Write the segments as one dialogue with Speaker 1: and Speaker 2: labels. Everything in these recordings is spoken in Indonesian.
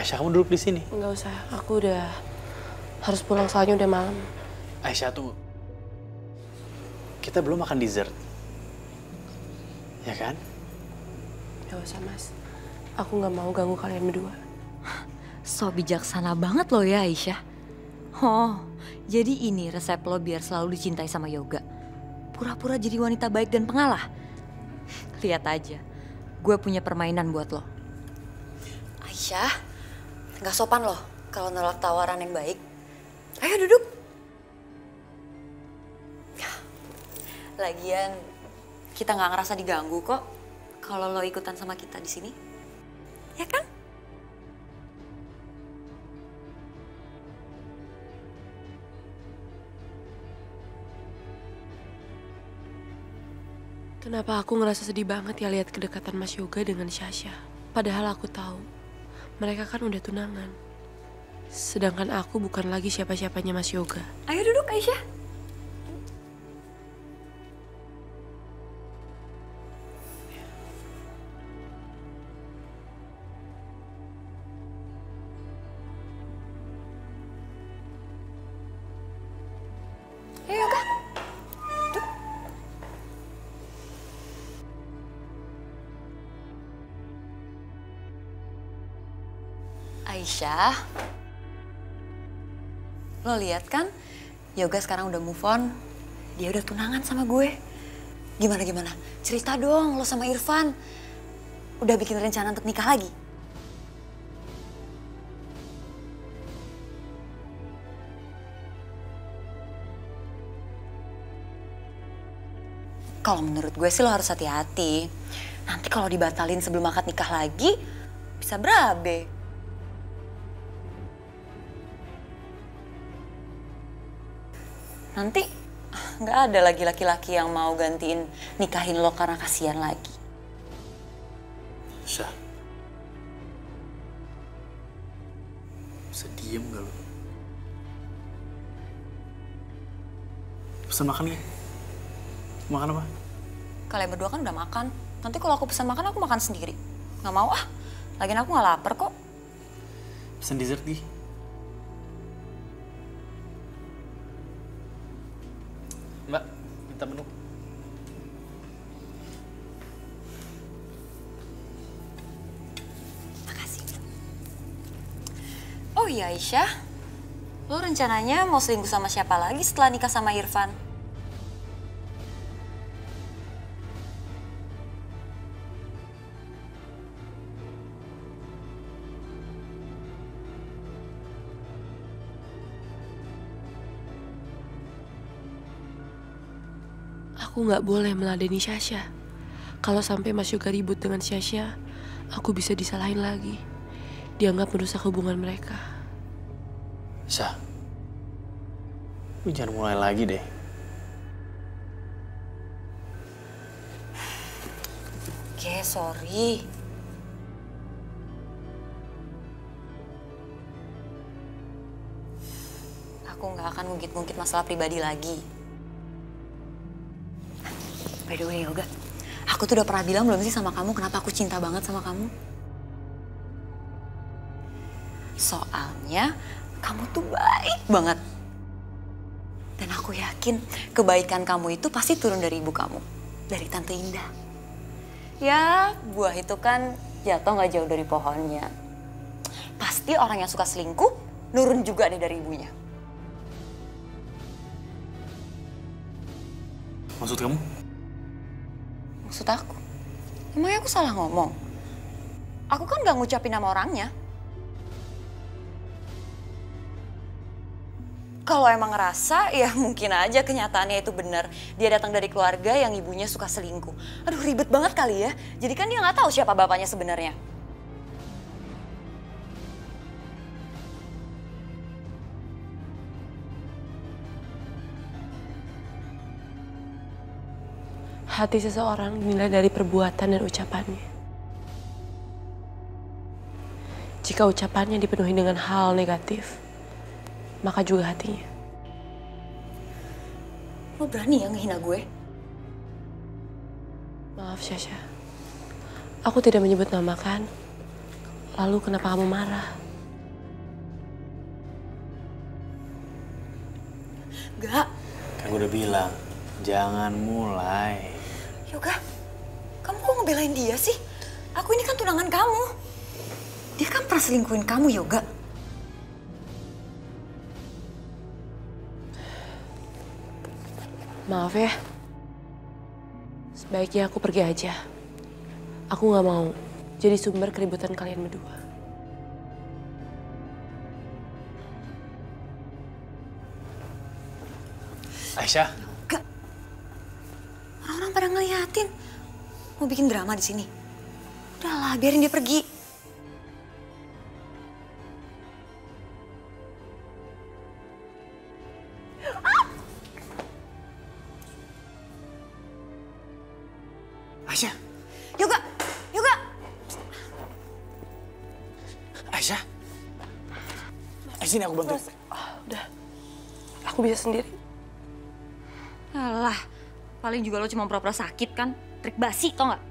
Speaker 1: Aisyah, kamu duduk di sini.
Speaker 2: Nggak usah, aku udah harus pulang soalnya udah malam.
Speaker 1: Aisyah, tunggu. Kita belum makan dessert. Ya kan?
Speaker 2: Nggak usah, Mas. Aku nggak mau ganggu kalian berdua.
Speaker 3: So bijaksana banget lo ya, Aisyah. Oh, jadi ini resep lo biar selalu dicintai sama Yoga. Pura-pura jadi wanita baik dan pengalah. Lihat aja, gue punya permainan buat lo. Aisyah, nggak sopan loh kalau nolak tawaran yang baik. Ayo duduk. Lagian, kita nggak ngerasa diganggu kok kalau lo ikutan sama kita di sini. Ya kan?
Speaker 2: Kenapa aku ngerasa sedih banget ya lihat kedekatan Mas Yoga dengan Syasha. Padahal aku tahu, mereka kan udah tunangan. Sedangkan aku bukan lagi siapa-siapanya Mas Yoga.
Speaker 3: Ayo duduk, Aisyah. Ayo, Yoga. Duduk. Aisyah, lo lihat kan, Yoga sekarang udah move on. Dia udah tunangan sama gue. Gimana? Cerita dong lo sama Irfan. Udah bikin rencana untuk nikah lagi? Kalau menurut gue sih lo harus hati-hati. Nanti kalau dibatalin sebelum akad nikah lagi, bisa berabe. Nanti nggak ada lagi laki-laki yang mau gantiin nikahin lo karena kasihan lagi.
Speaker 1: Syah. Bisa diem gak lo? Pesan makan ya? Makan apa?
Speaker 3: Kalian berdua kan udah makan. Nanti kalau aku pesan makan, aku makan sendiri. Nggak mau ah. Lagian aku nggak lapar kok.
Speaker 1: Pesan dessert di. Mbak, minta menu.
Speaker 3: Makasih. Oh iya Aisyah, lo rencananya mau selingkuh sama siapa lagi setelah nikah sama Irfan?
Speaker 2: Aku nggak boleh meladeni Syasha. Kalau sampai Mas Yoga ribut dengan Syasha, aku bisa disalahin lagi. Dianggap merusak hubungan mereka.
Speaker 1: Syah, lu jangan mulai lagi deh.
Speaker 3: Oke, sorry. Aku nggak akan ngungkit-ngungkit masalah pribadi lagi. By the way, Yoga, aku tuh udah pernah bilang belum sih sama kamu kenapa aku cinta banget sama kamu? Soalnya kamu tuh baik banget. Dan aku yakin kebaikan kamu itu pasti turun dari ibu kamu, dari Tante Indah. Ya, buah itu kan jatuh nggak jauh dari pohonnya. Pasti orang yang suka selingkuh nurun juga deh dari ibunya.
Speaker 1: Maksud kamu?
Speaker 3: Maksud aku? Emangnya aku salah ngomong? Aku kan gak ngucapin nama orangnya. Kalau emang ngerasa, ya mungkin aja kenyataannya itu benar. Dia datang dari keluarga yang ibunya suka selingkuh. Aduh ribet banget kali ya. Jadi kan dia gak tahu siapa bapaknya sebenarnya.
Speaker 2: Hati seseorang dinilai dari perbuatan dan ucapannya. Jika ucapannya dipenuhi dengan hal negatif, maka juga hatinya.
Speaker 3: Lo berani ya ngehina gue?
Speaker 2: Maaf Syasha, aku tidak menyebut nama kan. Lalu kenapa kamu marah?
Speaker 3: Gak.
Speaker 1: Kan gue udah bilang, jangan mulai.
Speaker 3: Yoga, kamu kok ngebelain dia sih? Aku ini kan tunangan kamu. Dia kan pernah selingkuhin kamu, Yoga.
Speaker 2: Maaf ya. Sebaiknya aku pergi aja. Aku nggak mau jadi sumber keributan kalian berdua.
Speaker 1: Aisyah.
Speaker 3: Gak. Orang-orang pada ngeliatin. Mau bikin drama di sini. Udahlah, biarin dia pergi.
Speaker 1: Aisyah.
Speaker 3: Yoga, Yoga.
Speaker 1: Aisyah. Sini aku bantu.
Speaker 2: Udah, aku bisa sendiri.
Speaker 3: Alah, paling juga lo cuma pura-pura sakit kan? Trik basi, tau nggak?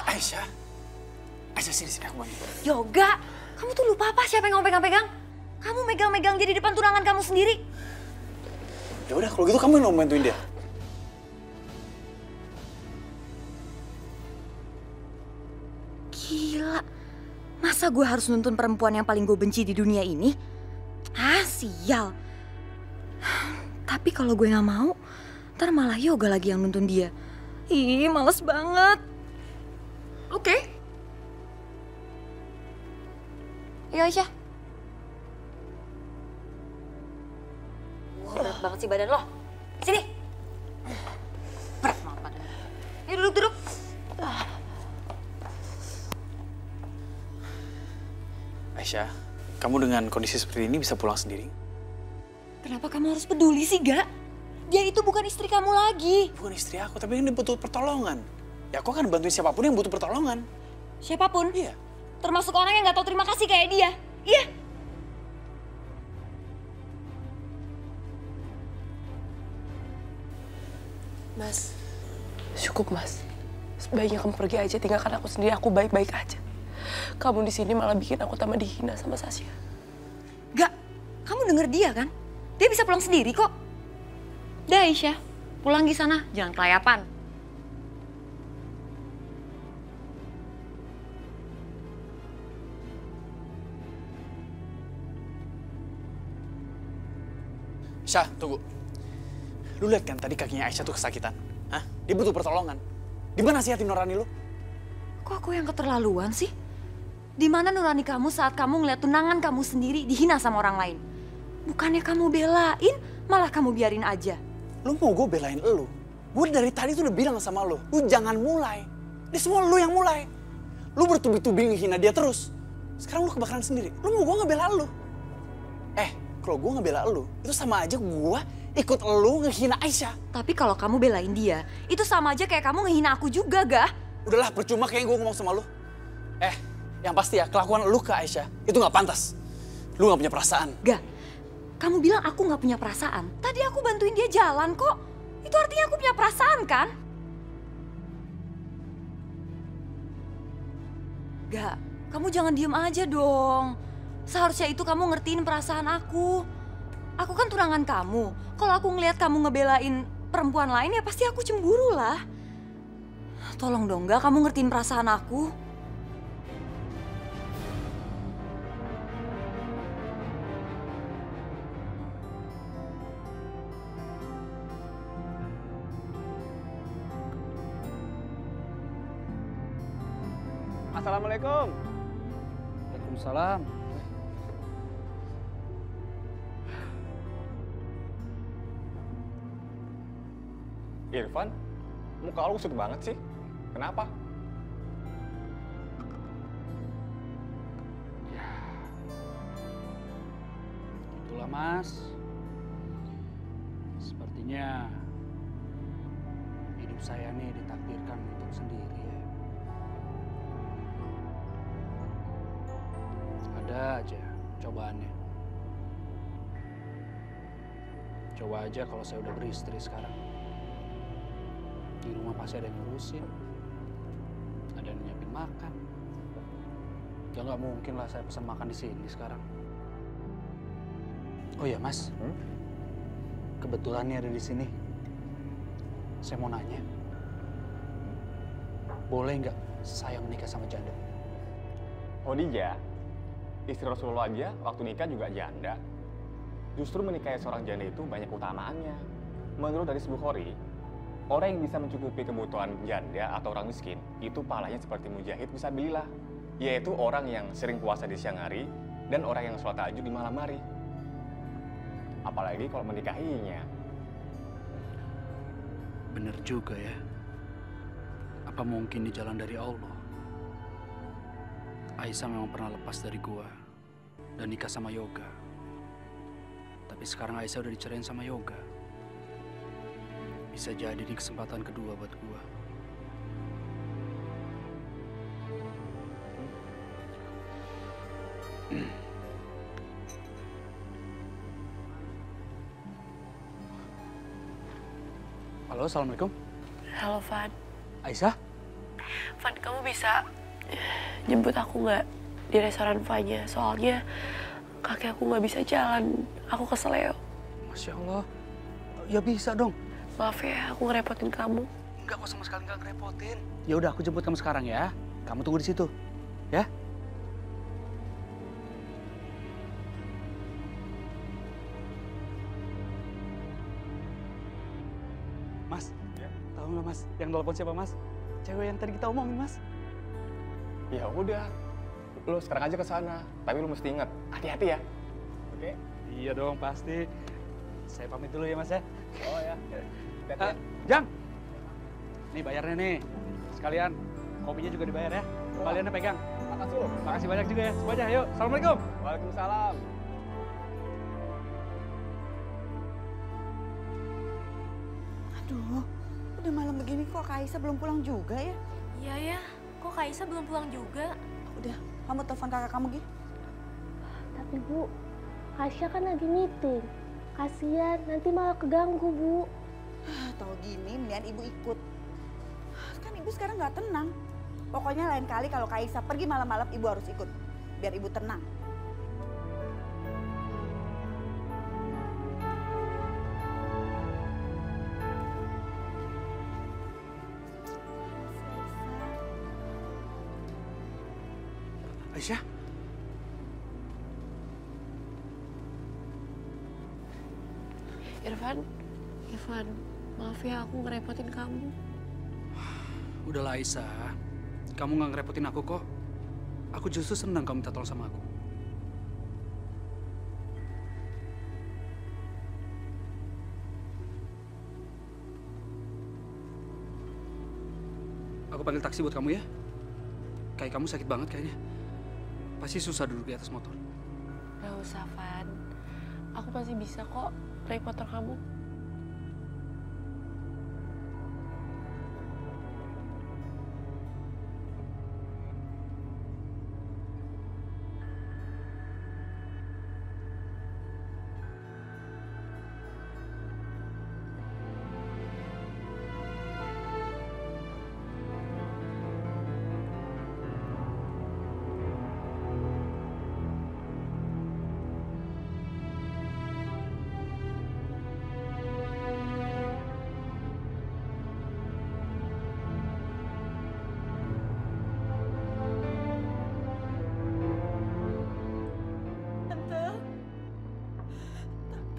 Speaker 1: Aisyah. Aisyah sini aku bantu.
Speaker 3: Yoga, kamu tuh lupa apa siapa yang kamu pegang-pegang? Kamu megang-megang dia di depan tunangan kamu sendiri.
Speaker 1: Ya udah, kalau gitu kamu yang mau bantuin dia.
Speaker 3: Gila, masa gue harus nuntun perempuan yang paling gue benci di dunia ini? Ah, sial. Tapi kalau gue nggak mau, ntar malah Yoga lagi yang nuntun dia. Ih, males banget. Oke. Iya, Aisyah. Berat banget sih badan lo. Sini. Berat banget badan. Ayo duduk.
Speaker 1: Aisyah, kamu dengan kondisi seperti ini bisa pulang sendiri?
Speaker 3: Kenapa kamu harus peduli sih, Gak? Dia itu bukan istri kamu lagi.
Speaker 1: Bukan istri aku, tapi ini butuh pertolongan. Ya aku akan bantuin siapapun yang butuh pertolongan.
Speaker 3: Siapapun?
Speaker 1: Iya.
Speaker 3: Termasuk orang yang gak tahu terima kasih kayak dia. Iya.
Speaker 2: Mas, cukup Mas. Sebaiknya kamu pergi aja, tinggalkan aku sendiri. Aku baik-baik aja. Kamu di sini malah bikin aku tambah dihina sama Sasha.
Speaker 3: Gak, kamu denger dia kan? Dia bisa pulang sendiri kok. Dah Aisyah, pulang di sana, jangan kelayapan.
Speaker 1: Syah, tunggu. Lu lihat kan tadi kakinya Aisyah tuh kesakitan? Hah? Dia butuh pertolongan. Di mana sih hati nurani lu?
Speaker 3: Kok aku yang keterlaluan sih? Di mana nurani kamu saat kamu ngeliat tunangan kamu sendiri dihina sama orang lain? Bukannya kamu belain, malah kamu biarin aja.
Speaker 1: Lu mau gue belain lu? Gue dari tadi tuh udah bilang sama lu jangan mulai. Ini semua lu yang mulai. Lu bertubi-tubi ngehina dia terus. Sekarang lu kebakaran sendiri. Lu mau gue ngebela lu? Kalau gue ngebela lu, itu sama aja gue ikut lu ngehina Aisyah.
Speaker 3: Tapi kalau kamu belain dia, itu sama aja kayak kamu ngehina aku juga, Gak?
Speaker 1: Udahlah, percuma kayak gue ngomong sama lu. Yang pasti ya, kelakuan lu ke Aisyah itu gak pantas. Lu gak punya perasaan.
Speaker 3: Gak, kamu bilang aku gak punya perasaan. Tadi aku bantuin dia jalan kok. Itu artinya aku punya perasaan kan? Gak, kamu jangan diem aja dong. Seharusnya itu kamu ngertiin perasaan aku. Aku kan tunangan kamu. Kalau aku ngelihat kamu ngebelain perempuan lain ya pasti aku cemburu lah. Tolong dong, Gak, kamu ngertiin perasaan aku.
Speaker 4: Assalamualaikum. Waalaikumsalam. Irfan, muka lu kusut banget sih. Kenapa? Ya, itulah Mas. Sepertinya hidup saya nih ditakdirkan untuk sendiri ya. Ada aja cobaannya. Coba aja kalau saya udah beristri sekarang. Di rumah pasti ada yang ngurusin, ada yang nyiapin makan. Ya nggak mungkin lah saya pesan makan di sini sekarang. Oh ya Mas, kebetulan nih ada di sini. Saya mau nanya, boleh nggak saya menikah sama janda?
Speaker 5: Khadijah, istri Rasulullah aja waktu nikah juga janda. Justru menikahi seorang janda itu banyak utamaannya. Menurut hadis Bukhari, orang yang bisa mencukupi kebutuhan janda atau orang miskin, itu pahalanya seperti mujahid fisabilillah, yaitu orang yang sering puasa di siang hari dan orang yang sholat tahajud di malam hari. Apalagi kalau menikahinya.
Speaker 4: Bener juga ya. Apa mungkin di jalan dari Allah? Aisyah memang pernah lepas dari gua dan nikah sama Yoga. Tapi sekarang Aisyah udah dicerain sama Yoga. Bisa jadi ini kesempatan kedua buat gua. Halo, Assalamualaikum.
Speaker 2: Halo, Van.
Speaker 4: Aisyah?
Speaker 2: Van, kamu bisa jemput aku nggak di restoran Vanya? Soalnya kakek aku nggak bisa jalan. Aku keseleo.
Speaker 4: Masya Allah. Ya bisa dong.
Speaker 2: Maaf ya, aku ngerepotin kamu.
Speaker 4: Enggak kok, sama sekali nggak ngerepotin. Ya udah, aku jemput kamu sekarang ya. Kamu tunggu di situ, ya. Mas, tahu nggak Mas, yang telepon siapa Mas? Cewek yang tadi kita omongin Mas.
Speaker 5: Ya udah, lu sekarang aja ke sana. Tapi lu mesti ingat, hati-hati ya. Oke?
Speaker 4: Iya dong, pasti. Saya pamit dulu ya Mas ya.
Speaker 5: Oh ya.
Speaker 4: Jang, nih bayarnya nih. Sekalian, kopinya juga dibayar ya. Kaliannya pegang.
Speaker 5: Makasih lu.
Speaker 4: Makasih banyak juga ya. Semuanya, yuk. Assalamualaikum.
Speaker 5: Waalaikumsalam.
Speaker 6: Aduh, udah malam begini kok Kak Aisyah belum pulang juga ya?
Speaker 7: Iya ya, kok Kak Aisyah belum pulang juga?
Speaker 6: Udah, kamu telepon kakak kamu, Gi.
Speaker 8: Tapi Bu, Kak Aisyah kan lagi meeting. Kasian, nanti malah keganggu, Bu.
Speaker 6: Tahu gini, mendingan ibu ikut. Kan ibu sekarang nggak tenang. Pokoknya lain kali kalau Kak Aisyah pergi malam-malam, ibu harus ikut. Biar ibu tenang.
Speaker 4: Aisyah.
Speaker 2: Irfan, maaf ya aku ngerepotin kamu.
Speaker 4: Udahlah Aisyah, kamu nggak ngerepotin aku kok. Aku justru senang kamu minta tolong sama aku. Aku panggil taksi buat kamu ya. Kayak kamu sakit banget kayaknya. Pasti susah duduk di atas motor.
Speaker 2: Gak usah, Van. Aku pasti bisa kok naik motor kamu.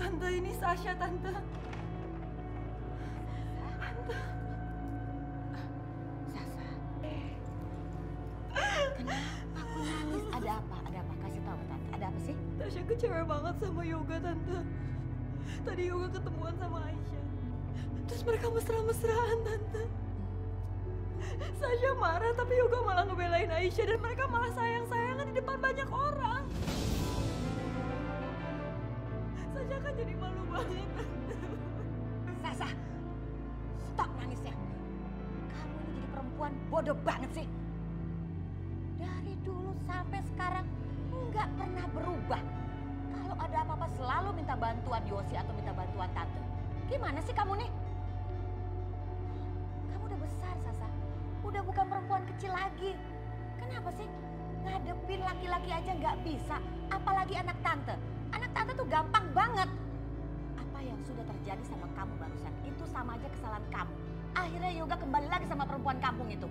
Speaker 6: Tante, ini Sasha, Tante.
Speaker 3: Sasa. Kenapa aku nangis? Ada apa? Ada apa? Kasih tahu Tante. Ada apa sih?
Speaker 6: Sasha kecewa banget sama Yoga, Tante. Tadi Yoga ketemuan sama Aisyah. Terus mereka mesra-mesraan, Tante. Sasha marah, tapi Yoga malah ngebelain Aisyah. Dan mereka malah sayang-sayangan di depan banyak orang. Sasha kan jadi malu banget, Tante.
Speaker 3: Sasa. Stop nangisnya. Kamu ini jadi perempuan bodoh banget sih. Dari dulu sampai sekarang nggak pernah berubah. Kalau ada apa-apa selalu minta bantuan Yosi atau minta bantuan Tante. Gimana sih kamu nih? Kamu udah besar, Sasa. Udah bukan perempuan kecil lagi. Kenapa sih?
Speaker 6: Ngadepin laki-laki aja nggak bisa, apalagi anak tante. Anak tante tuh gampang banget. Apa yang sudah terjadi sama kamu barusan itu sama aja kesalahan kamu. Akhirnya Yoga kembali lagi sama perempuan kampung itu.